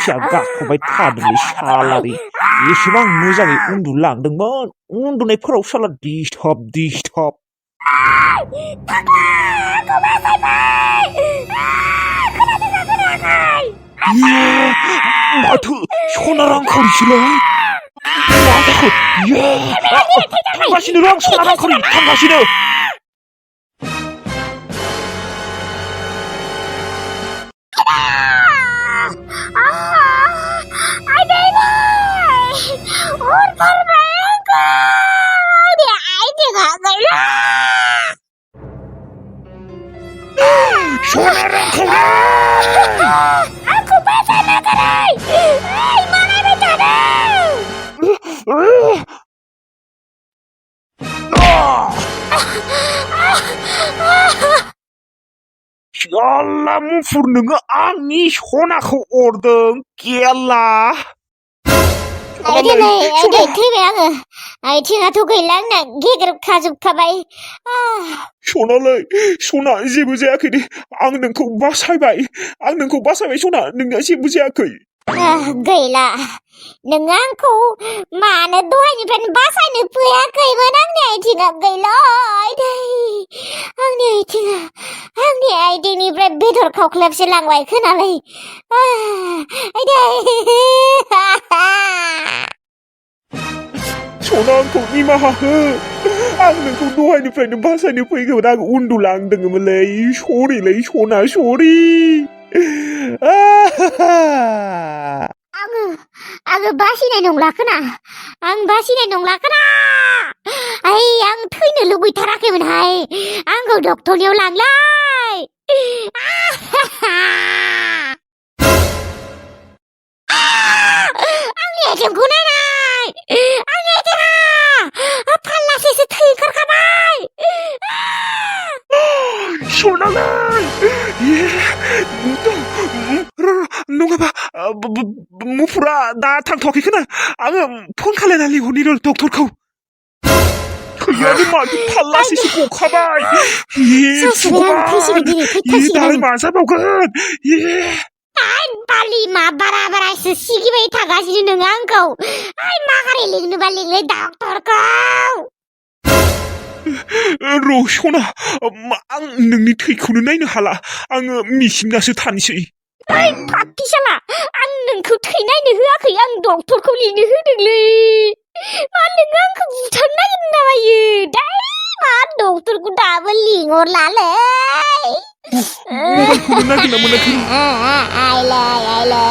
मानसिया गाखोबाय थादोंलै सालारि एसेबां मोजाङै उन्दुलांदोंमोन उन्दुनायफोराव साला दिस्टार्ब माथो सना रांखावरिसोलाय मा जाखो थांगासिनो आं सना रांखावरि थांगासिनो सना रांखावरि aku pasal makarai mana bercanda Siala मुफुर नोङो आंनि सनाखौ अरदों गेला Aduh, थैबाय आङो आथिङाथ' गैला आंना गेग्रेबखाजोबखाबाय सनालाय सना जेबो जायाखै दे आं नोंखौ बासायबाय सना नोंना जेबो जायाखै गैला नोङो आंखौ मानो दहायनिफ्रायनो बासायनो फैयाखैमोन आंनि आथिङा गैला आंनि आथिंनिफ्राय बेदर खावख्लाबसो लांबाय खोनालै सना आंखौ निमाहा हो आं नोंखौ दहायनिफ्रायनो बासायनो फैगौमोन आं उन्दुलांदोंमोनलै सरिलै सना सरि आङो बासिनाय नंला खोना आं थैनो लुबैथाराखैमोनहाय आंखौ डक्टरनियाव लांलाय आंनि आथिंखौ नायनाय आंनि आथिङा फाल्लासेसो थै ओंखारखाबाय सनालाय नङाबा मुफुरा दा थांथ'वाखै खोना आङो फन खालायना लिंहरनि र' डक्टरखौ थैयानो माथो फाल्लासेसो गखाबाय दालाय मा जाबावगोन बालिमा बारासो सिगिबाय थागासिनो नोङो आंखौ माखारै लिंनोबा लिंलै डक्टरखौ र' सना आं नोंनि थैखौनो नायनो हाला आङो मिसिंनासो थानोसै फाक्किसाला आं नोंखौ थै नायनो होआखै आं डक्टरखौ लिंनो होदोंलै मा नोङो आंखौ बुथारनो नागिरदों नामायो मा डक्टरखौ दाबो लिंहरलालै मबाइलखौनो नागिरना मोनाखै आइलै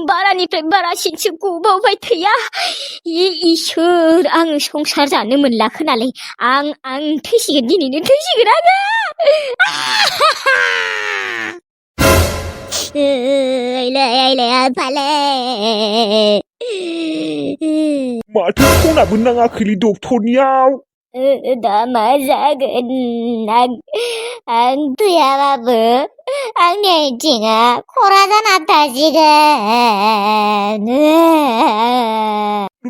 बारानिफ्राय बारासिनसो गबावबाय थैया इसोर आं संसार जानो मोनला खोनालै आं थैसिगोन दिनैनो थैसिगोन आङो आइलै आफालै माथो फनाबो नाङाखैलै डक्टरनियाव दा मा जागोन आं थैयाबाबो आंनि आथिङा खरा जाना थासिगोन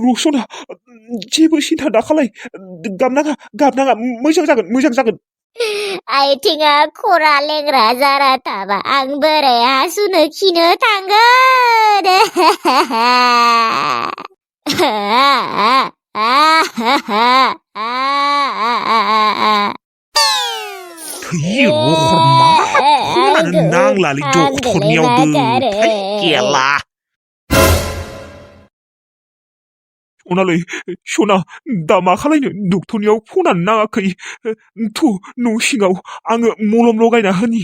रसना जेबो सिन्था दाखालाय गाबनाङा मोजां जागोन आथिङा खरा लेंग्रा जारा थाबा आं बोरै हासुनो खिनो थांगोन थैयो मा फनानो नांलालै डक्टरनियावबो थै गेला सनालै सना दा मा खालायनो डक्टरनियाव फनानो नाङाखै न' सिङाव आङो मलम लगायना होनि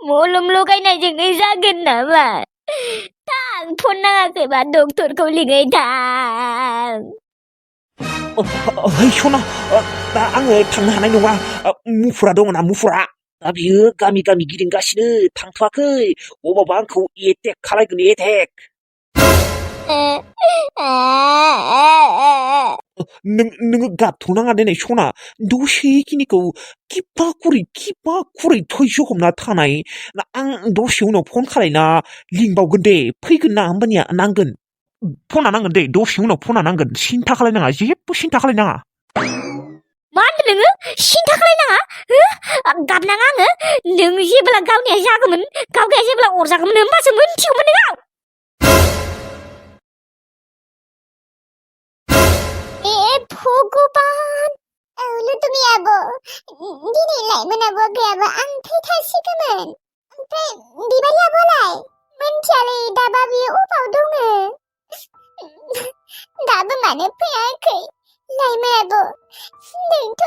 मलम लगायनायजोंनो जागोन नामा थां फन नाङाखैबा डक्टरखौ लिङै थां ओइ सना दा आङो थांनो हानाय नङा मुफुरा दङना मुफुरा दा बियो गामि गिदिंगासिनो थांथ'वाखै अबावबा आंखौ एटेक खालायगोन एटेक नोङो गाबथ'नाङा दिनै सना दसेखिनिखौ किबा खुरै थैस हमना थानाय आं दसे उनाव फन खालायना लिंबावगोन दे फैगोन ना होमबानिया नांगोन फना नांगोन दे दसे उनाव फना नांगोन सिन्था खालायनाङा जेबो सिन्था खालायनाङा मा होनदों नोङो सिन्था खालायनाङा गाबनाङा आङो नों जेब्ला गावनिया जागौमोन गावनिया जेब्ला अरजागौमोन होमबासो मोनथिगौमोन नोङो भगबान लुथुमि आब' दिनैलाय मोनाबो गैयाबा आं थैथारसिगौमोन ओमफ्राय बिबारि आब'लाय मोनथियालै दाबा बियो अबाव दङ दाबो मानो फैयाखै लाइमोन आब' नोंथ'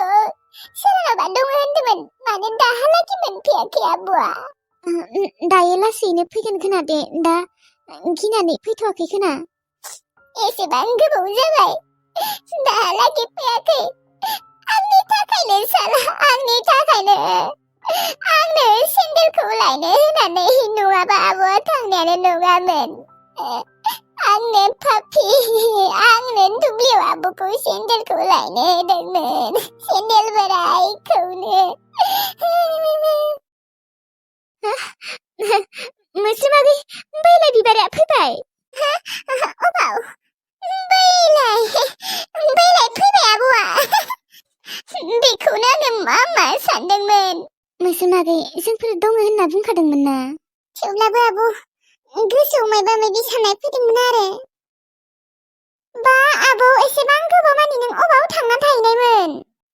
सोरनावबा दङ होनदोंमोन मानो दाहालागि मोनफैयाखै आब'आ दायो लासैनो फैगोन खोना दे दा गिनानै फैथ'वाखै खोना एसेबां गोबाव जाबाय दाहालागि फैयाखै आंनि थाखायनो साला आंनि थाखायनो आंनो सेन्देलखौ लायनो होनानै नङाबा आब'आ थांनायानो नङामोन आंनो पापि आंनो दुब्लियाव आब'खौ सेन्देलखौ लायनो होदोंमोन सेन्देल बोरायखौनो मोस्रोमागै बैलाय बिबारा फैबाय अबाव बैलाय फैबाय आब'आ बेखौनो आङो मा सानदोंमोन मोस्रोमागै जोंफोर दङ होनना बुंखादोंमोन ना थेवब्लाबो आब' गोसोआव मायबा मायबि साननाय फैदोंमोन आरो बा आब' एसेबां गोबाव मानि नों अबाव थांना थाहैनायमोन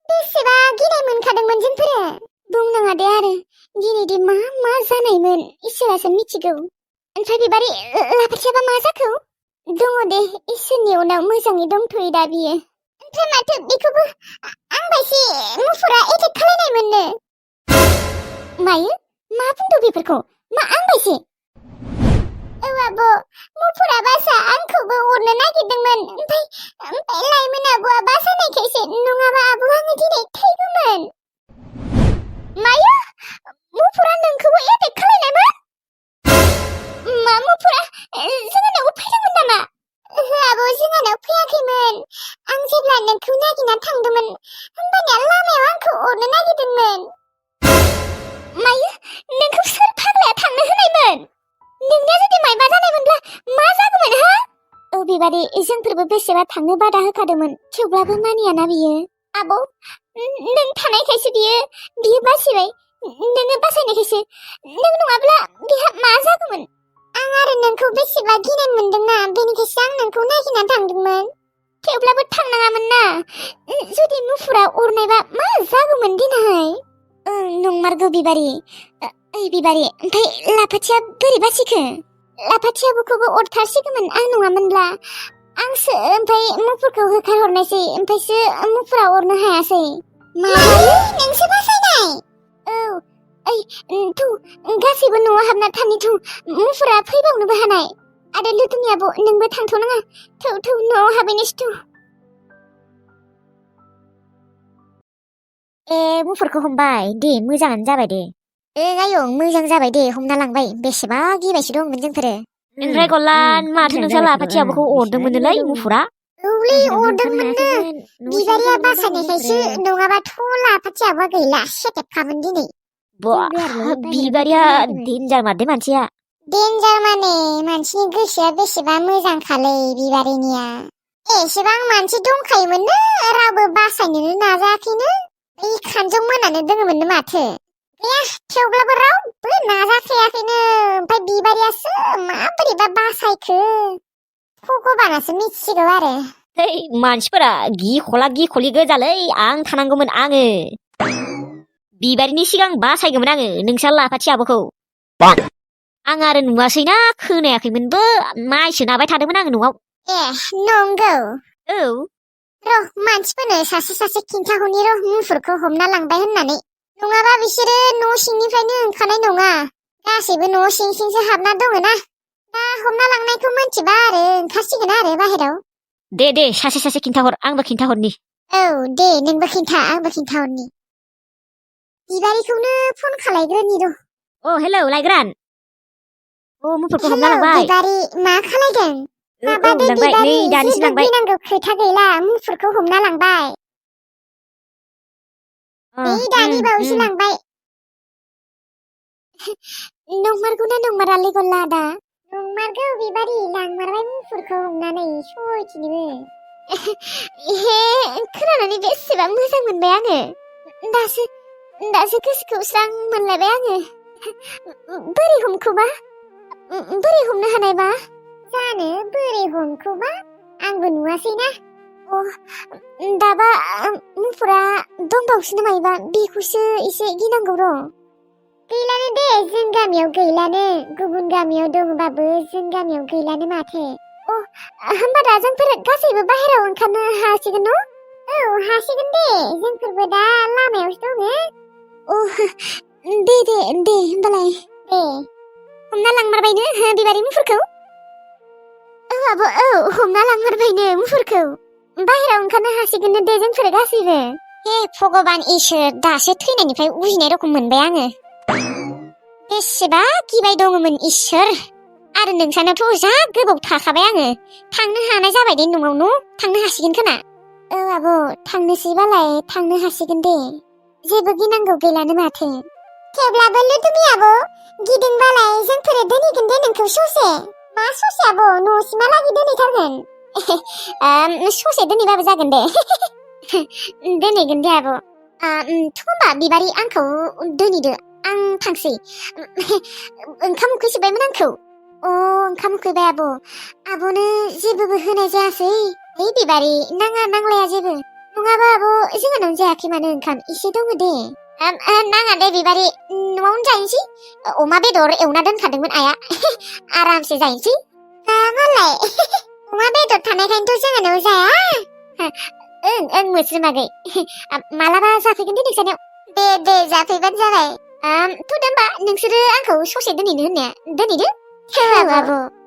बेसेबा गिनाय मोनखादोंमोन जोंफोरो बुंनाङा दे आरो दिनैदि मा जानायमोन इसोरासो मिथिगौ ओमफ्राय बिबारि लाफाथियाबा मा जाखो दङ दे इसोरनि उनाव मोजाङै दंथ'यो दा बियो ओमफ्राय माथो बेखौबो आंबायसि मुफुरा एटेक खालायनायमोननो मायो मा बुंदों बेफोरखौ मा आंबायसि औ आब' मुफुरा बासा आंखौबो अरनो नागिरदोंमोन ओमफ्राय लाइमोन आब'आ बासायनायखायसो नङाबा आब' आङो दिनै थैगौमोन मायो मुफुरा नोंखौबो एटेक खालायनायमोन मा मुफुरा जोंहानावबो फैदोंमोन नामा ओहो आब' जोंहानाव फैयाखैमोन आं जेब्ला नोंखौ नागिरना थांदोंमोन होमबानिया लामायाव आंखौ अरनो नागिरदोंमोन मायो नोंखौ सोर फाग्लाया थांनो होनायमोन नोंनिया जुदि मायबा जानायमोनब्ला मा जागौमोन हा औ बिबारि जोंफोरबो बेसेबा थांनो बादा होखादोंमोन थेवब्लाबो मानियाना बियो आब' नों थानायखायसो बियो बासिबाय नोङो बासायनायखायसो नों नङाब्ला बिहा मा जागौमोन आं आरो नोंखौ बेसेबा गिनाय मोनदोंना बेनिखायसो आं नोंखौ नागिरना थांदोंमोन थेवब्लाबो थांनाङामोन ना जुदि मुफुरा अरनायबा मा जागौमोन दिनहाय नंमारगौ बिबारि बिबारि ओमफ्राय लाफाथिया बोरै बासिखो लाफाथियाबोखौबो अरथारसिगौमोन आं नङामोनब्ला आंसो ओमफ्राय मुफुरखौ होखारहरनायसै ओमफ्रायसो मुफुरा अरनो हायासै मायो नोंसो बासायनाय औ थौ गासैबो न'आव हाबना थानि थौ मुफुरा फैबावनोबो हानाय आरो लुथुमि आब' नोंबो थांथ'नाङा थौ न'आव हाबैनोसै थौ मुफुरखौ हमबाय दे मोजाङानो जाबाय दे आयं मोजां जाबाय दे हमना लांबाय बेसेबा गिबायसो दंमोन जोंफोरो ओमफ्राय गलान माथो नोंसा लाफाथियाबोखौ अरदोंमोननोलै मुफुरा औलै अरदोंमोननो बिबारिया बासायनायखायसो नङाबाथ' लाफाथियाबो गैला सेटेपखामोन दिनै बिबारिया डेन्जार मारदे मानसिया डेन्जार माने मानसिनि गोसोआ बेसेबा मोजांखालै बिबारिनिया एसेबां मानसि दंखायोमोननो रावबो बासायनोनो नाजायाखैनो बै खानजं मोनानो दोङोमोननो माथो गैया थेवब्लाबो रावबो नाजाखायाखैनो ओमफ्राय बिबारियासो माबोरैबा बासायखो भगबानासो मिथिसिगौ आरो मानसिफोरा गिख'लि गोजालै आं थानांगौमोन आङो बिबारिनि सिगां बासायगौमोन आङो नोंसा लाफाथियाबोखौ आं आरो नुवासैना खोनायाखैमोनबो माइसो नाबाय थादोंमोन आङो न'आव नंगौ औ र' मानसिफोरनो सासे खिन्थाहरनि र' मुफुरखौ हमना लांबाय होननानै नङाबा बिसोरो न' सिंनिफ्रायनो ओंखारनाय नङा गासैबो न' सिंसो हाबना दङना दा हमना लांनायखौ मोनथिबा आरो ओंखारसिगोन आरो बाहेराव दे सासे खिन्थाहर आंबो खिन्थाहरनि औ दे नोंबो खिन्था आंबो खिन्थाहरनि बिबारिखौनो फन खालायग्रोनि र' हेलौ लायग्रान मुफुरखौ हमना लांबाय बिबारि मा खालायदों माबादो बिबारि जेबो गिनांगौ खोथा गैला मुफुरखौ हमना लांबाय दानि बावैसो लांबाय नंमारगौना नंमारालै गल्ला दा नंमारगौ बिबारि लांमारबाय मुफुरखौ हमनानै सयथिनोबो हे खोनानानै बेसेबां मोजां मोनबाय आङो दासो गोसोखौ स्रां मोनलायबाय आङो बोरै हमखोबा बोरै हमनो हानायबा जानो बोरै हमखोबा आंबो नुवासैना दाबा मुफुरा दंबावोसो नामायबा बेखौसो एसे गिनांगौ र' गैलानो दे जों गामियाव गैलानो गुबुन गामियाव दङबाबो जों गामियाव गैलानो माथो होमबा दा जोंफोर गासैबो बाहेरायाव ओंखारनो हासिगोन न' औ हासिगोन दे जोंफोरबो दा लामायावसो दङ दे होमबालाय दे हमना लांमारबायनो बिबारि मुफुरखौ आब' औ हमना लांमारबायनो मुफुरखौ बाहेरायाव ओंखारनो हासिगोन दे जोंफोर गासैबो हे भगबान इसोर दासो थैनायनिफ्राय उजिनाय रखम मोनबाय आङो बेसेबा गिबाय दङमोन इसोर आरो नोंसानावथ' जा गोबाव थाखाबाय आङो थांनो हानाय जाबाय दे न'आव न' थांनो हासिगोन खोना औ आब' थांनोसैबालाय थांनो हासिगोन दे जेबो गिनांगौ गैलानो माथो थेवब्लाबो लुदुमि आब' गिदिंबालाय जोंफोर दोनहैगोन दे नोंखौ ससे मा ससे आब' न'सिमहालागै दोनहैथारगोन ससे दोनहैबाबो जागोन दे दोनहैगोन दे आब' होमबा बिबारि आंखौ दोनहैदो आं थांसै ओंखाम उखैसोबायमोन आंखौ ओंखाम उखैबाय आब'नो जेबोबो होनाय जायासै है बिबारि नांलाया जेबो नङाबा आब' जोंहानावनो जायाखै मानो ओंखाम एसे दङ दे नाङा दे बिबारि न'आवनो जाहैनोसै अमा बेदर एवना दोनखादोंमोन आइया आरामसे जाहैनोसै मालाय अमा बेदर थानायखायनोथ' जोंहानाव जाया ओं मोस्रोमागै मालाबा जाफैगोन दे नोंसानियाव दे जाफैबानो जाबाय थ' दा होमबा नोंसोरो आंखौ ससे दोनहैनो होननाया दोनहैदो आब'